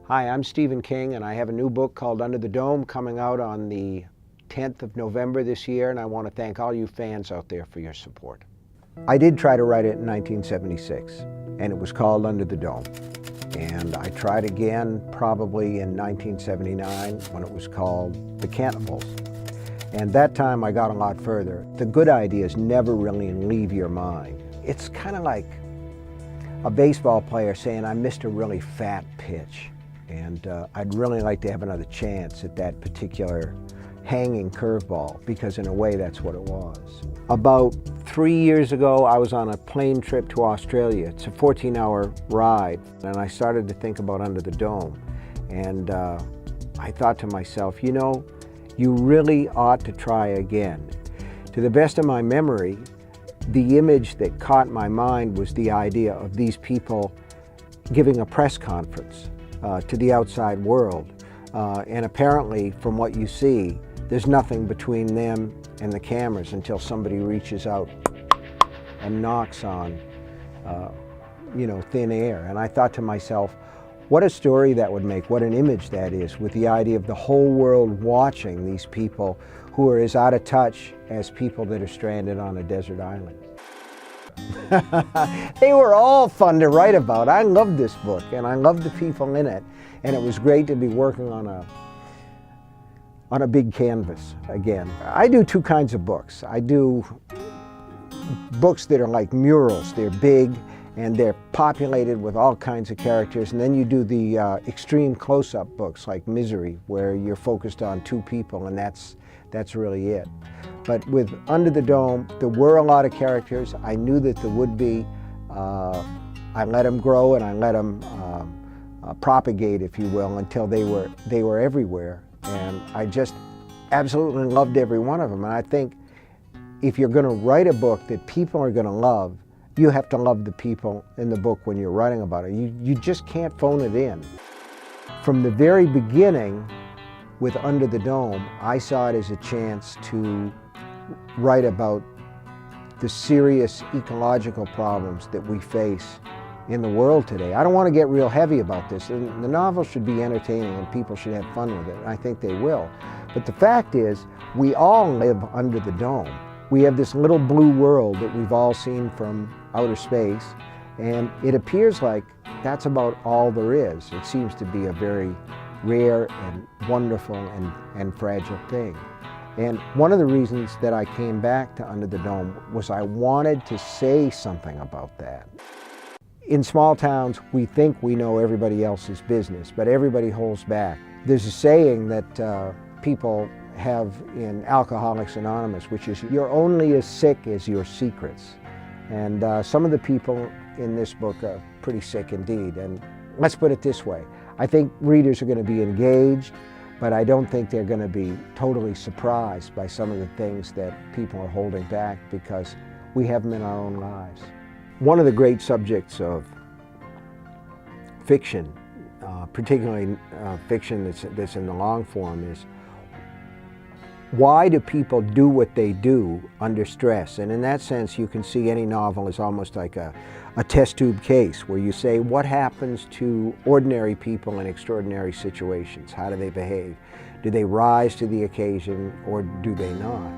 Hi, I'm Stephen King, and I have a new book called Under the Dome coming out on the 10th of November this year, and I want to thank all you fans out there for your support. I did try to write it in 1976, and it was called Under the Dome. And I tried again probably in 1979 when it was called The Cannibals. And that time I got a lot further. The good ideas never really leave your mind. It's kind of like a baseball player saying, I missed a really fat pitch. And I'd really like to have another chance at that particular hanging curveball, because in a way that's what it was. About 3 years ago, I was on a plane trip to Australia. It's a 14-hour ride, and I started to think about Under the Dome. And I thought to myself, you know, you really ought to try again. To the best of my memory, the image that caught my mind was the idea of these people giving a press conference to the outside world. And apparently, from what you see, there's nothing between them and the cameras until somebody reaches out and knocks on, thin air. And I thought to myself, what a story that would make, what an image that is, with the idea of the whole world watching these people who are as out of touch as people that are stranded on a desert island. They were all fun to write about. I loved this book, and I loved the people in it, and it was great to be working on a big canvas again. I do two kinds of books. I do books that are like murals. They're big and they're populated with all kinds of characters, and then you do the extreme close-up books like Misery, where you're focused on two people, and that's really it. But with Under the Dome, there were a lot of characters. I knew that there would be. I let them grow and I let them propagate, if you will, until they were everywhere. And I just absolutely loved every one of them. And I think if you're going to write a book that people are going to love, you have to love the people in the book when you're writing about it. You just can't phone it in. From the very beginning, with Under the Dome, I saw it as a chance to write about the serious ecological problems that we face in the world today. I don't want to get real heavy about this. The novel should be entertaining and people should have fun with it. I think they will. But the fact is, we all live under the dome. We have this little blue world that we've all seen from outer space, and it appears like that's about all there is. It seems to be a very rare and wonderful and fragile thing. And one of the reasons that I came back to Under the Dome was I wanted to say something about that. In small towns, we think we know everybody else's business, but everybody holds back. There's a saying that people have in Alcoholics Anonymous, which is, you're only as sick as your secrets. And some of the people in this book are pretty sick indeed. And let's put it this way. I think readers are going to be engaged, but I don't think they're going to be totally surprised by some of the things that people are holding back, because we have them in our own lives. One of the great subjects of fiction, particularly fiction that's in the long form, is why do people do what they do under stress? And in that sense, you can see any novel as almost like a test tube case, where you say, what happens to ordinary people in extraordinary situations? How do they behave? Do they rise to the occasion or do they not?